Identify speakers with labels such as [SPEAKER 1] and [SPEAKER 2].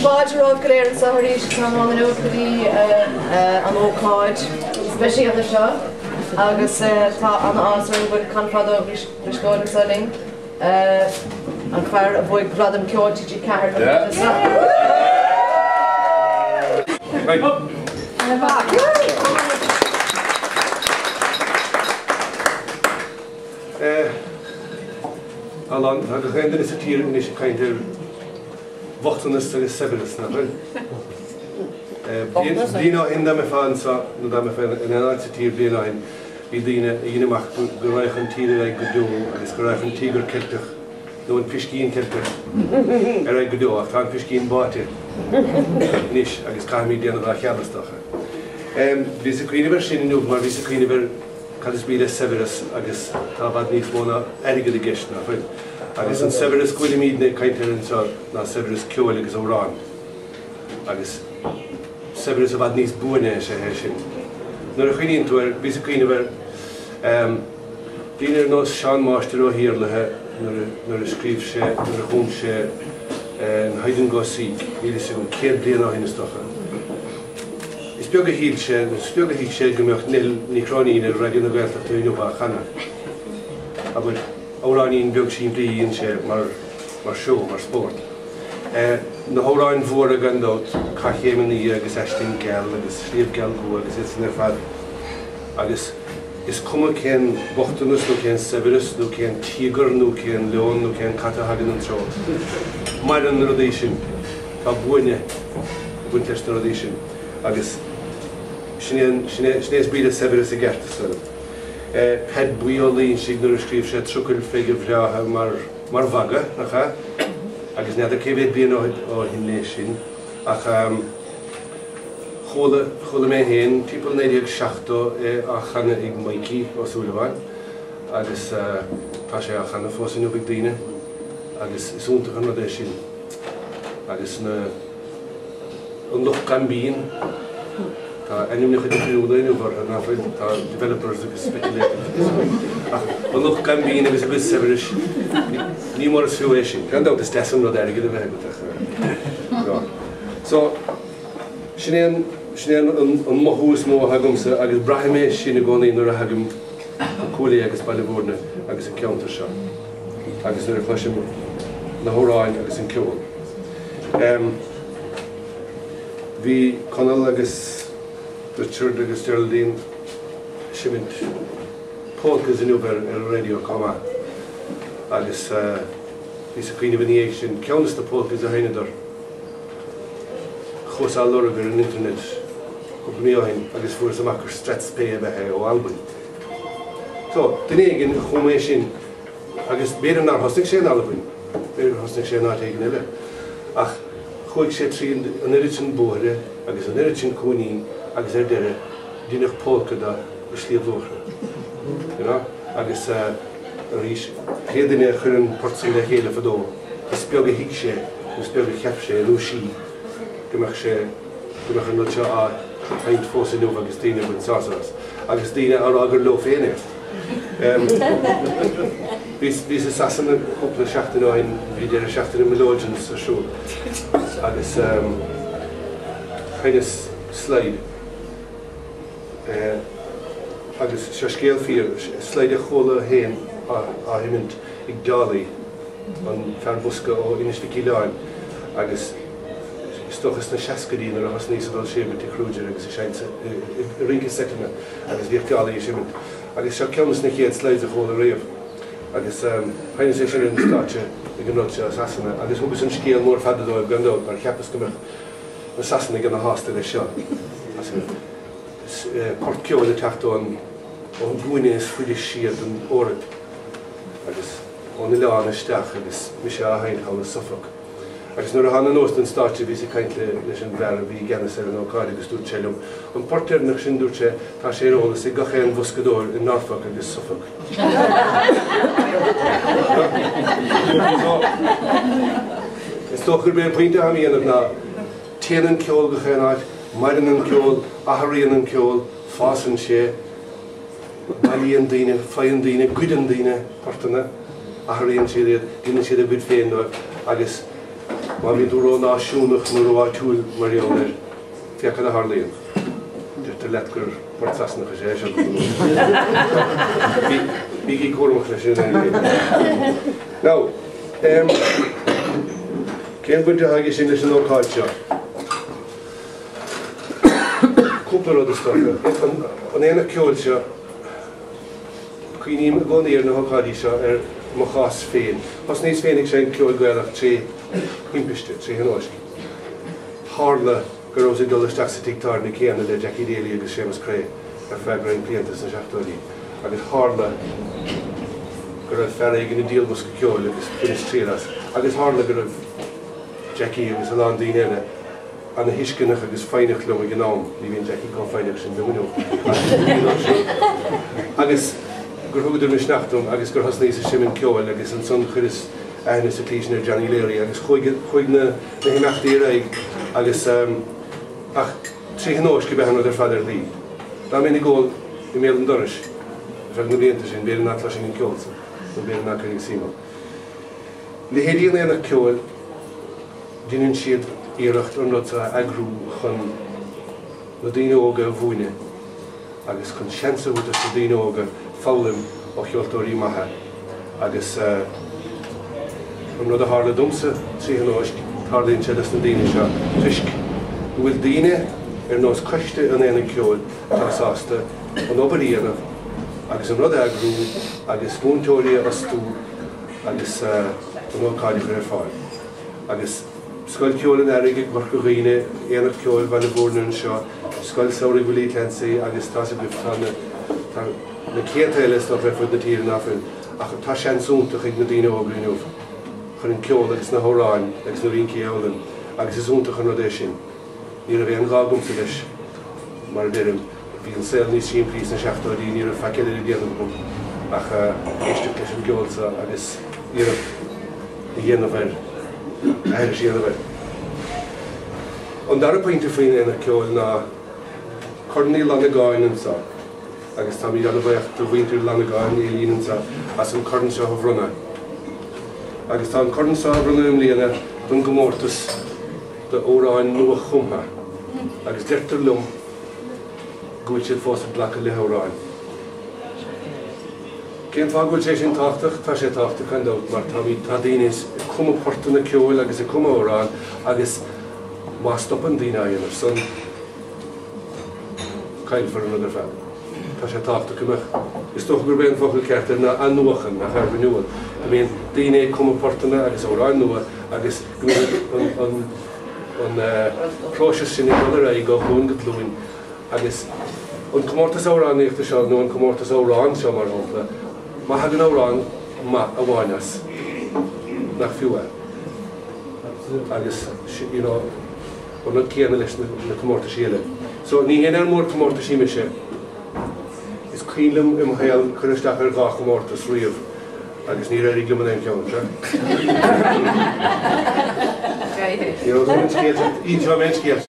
[SPEAKER 1] Báidir of Galéir and Saharí Tam on the Notary an Ócáid, especially on the show. Agus tá an ása bud Fada brisgóin an Saling. An chwair a bhfuil gradam ceoiltí dí ceathar.
[SPEAKER 2] Alan, ha gegeinde is het hier in deze kind wachten is er severis na wel. Dino in dat me van zo, dat me van in een ander hier dino in die dine mag bereiken een tiger like gedoe, en is bereiken een tiger keltig, door een fischkien keltig, like gedoe, aftaan fischkien baatje, niet, en is kan me die aan de raakjabels toch. We zijn kunnen weer zien nu, maar we zijn kunnen weer kan het bij de severis, agus tabat niet gewoon erger de gest na wel. Agus een severis kwam niet ne kan er zo na severis Cheoil is oran. Agus severis wat niet boene is hersen. Nou gaan niet door, we zijn kunnen weer die nos Sean Master hier liggen, naar de schrijfsche, naar de groensche, en heiden gossi, hier is een keer die nog in de stoffen. Spioge hieltje gemaakt niet in radio de wereld te doen op gaan. Maar oranje in bugschien die in ze maar show maar sport. De oranje voor gaan dat krijg je men hier gezegd geld, dus schreef geld goed, dus het is nervat. Alles is komen geen bochtenus, nog geen severus, nog geen tiger, nog geen leon, nog geen kattenhagen en zo. Maar een rodation, dat boeien, winterste rodation. Agus snees bij de severis de gert stel. Het boeien signer schreef ze truckel fege vragen maar vagge, naga. Agus net de keer bij nog in nation. Ach goede mij heen, type nederig schachto, ach gaan ik Mikey of zo dan. Agus pas je gaan voor zijn op ik dienen. Agus zonder gaan naar deze. Agus een nog kan bien. En nu nog een periode in over na veel developers die speculeren. Een nog kan bien is een beetje severish. Niet meer situation. Kan dat de station dat erger de weg moet. Ja. Zo. Sneen een mohuis mo hagum se agus brahime shine goni nur hagum kooli agus balborne agus een counter shot. Agus nur flashim na horain agus in Cheoil. Vi kanal agus Richard agus Geraldine shimint podcast in over radio kama agus is a kind of variation counts the podcast a hinder chos all over on internet company agus voor some makker strats pay be o album so den egen formation agus beter naar hosting zijn album beter hosting zijn naar tegen hele ach gooi ik zit in een edition boorde agus een edition koning agus dere die nog polka da besliep lopen you know agus rish hedene hun portsele hele verdo spioge hikse spioge kapse lushi gemachse een notje a eind fosse nova Agustina met sasas Agustina ager lof ene bis sassen couple schachten in wie der schachten melodies so agus heides slide agus scale fear slide cholle heen a himment ik dali an ferbuska o inistiki agus toch is een chaskadien er was niet zo dat je met de cruiser agus schijnt rinke settlement agus virtual is iemand agus zou kennis niet het sluiten gewoon reef agus hij is er in staatje ik heb nooit assassinen agus hoe is een scale more Fada door gando maar ik heb het gemaakt assassinen in de haast in de show als kort Cheoil de tacht on goeie is voor de schier en oren agus on de laan is sterk agus Michel hein houdt Suffolk. Agus nur han an osten startje vi se kaintle leis an ver vi genne se an okadi gestút chelum. An porter nach sin dúrte tá sé róla se gaché an voskador in Norfolk agus Suffolk. Is toch er be pointe ha mi na tenen Cheoil gaché uit, maiden an Cheoil, aharian an Cheoil, fasen sé, malian dine, fayan dine, guden dine, portana, aharian sé, gine sé de bud féin agus má bhí dúró náisiúnach nó ruáitiúil maríonar fiachad a Harlaíon. Dúirtar leat gur portasnach a sé bhí í cuairmach leis sin. Ná, cén buinte haige sin leis an ócáid seo. Cúpla rud is stocha. An éana ceoil seo, chuoiníim gcónaíar na ócáidí seo mo chás féin. Os níos féinnig sé an ceoil gaileach trí impiste, trí hanóisci. Tharla gur os i dul isteach sa tictar na céanna le Jackie Daly agus Seamus Cray ar feagrain clientas na seachtaí. Agus tharla gur raibh feirg in na díalmas go ceoil agus finis tríras. Agus tharla gur raibh Jackie agus an an daoine eile an na hiiscinnach agus féinach le go nám, ní bhíonn Jackie cá féinach sin dominó. Agus gur thuidir na sneachtum agus gur thosnaí sa simin ceoil agus an son chuiris aithne sa clísne Johnny Leary agus chuig na himachtaí raig agus ach trí hanóis go behanna ar fadar lí. Dá mé ggóil I mé an doris, bheith na blianta sin béir an atla sin an ceolsa, nó béir an acaí síma. Le héadíon éanach ceoil, dínann siad iireacht an rudsa agrú chun na daoine óga bhuaine agus chun seansa bhuta sa daoine óga fálim ó cheoltóirí maithe agus an rud a tharla dumsa trí hanóis tharlaíonn sé leis na daoine seo tuisc bhfuil daoine ar nós coiste an éana ceoil tá sásta an obaríanamh agus an rud agrú agus múntóirí astú agus an ócáide ar fáil. Agus scoil ceoil an airige mar go riine éanach ceoil bhaile bhórna an seo, scoil saoirigh bhfuil tensaí agus tá sa biftána na céanta eile sto bheith na tír náfin ach tá seansúntaach ag na daoine ógrainmh chun an ceoil agus na hóráin agus na bhíon ceolann agus is úntaach an rud é sin. Ní a bhí an gágumsa leis mar deirim bhí an saoil níos siimplís na seachtaí ní a feiceile déanamh ach éisteach leis an ceolsa agus i dhéanamh air síanamh. An dar a pointe faoin éana ceoil ná chuirnaí lena gáin an sa agus tá í an bheith do bhaintú lena gáin í líanaan sa as an chuirn seo a bhrunna. Agus tá an chuirn seo a bhrunna líana don gomórtas de óráin nua chumha agus deirtar lum gúil siad fós an blacha le óráin. Cén tá gúil sé sin táchtach, tá sé táchtach an dót mar tá daoine cuma porta na ceoil agus I cuma óráin agus má stop an daoine dhéanamh son cail for another fel. Tá sé táchtach cumach. Is toch gur ben focail ceartar na an nuachan nach ar bhniúil. I mean, daoine cuma portana agus óráin nua agus an próisis sin I golar I go hún go tlúin agus an comórtas órán íochta seo nó an comórtas órán seo mar hopla má hagan órán má a bháinas nach fiúa agus an céanna leis na comórtas síle. So ní héana ar mór comórtas síime sé is cílam im héal chuisteach ar gá comórtas riamh agus ní réirí gluman an ceann se. Íd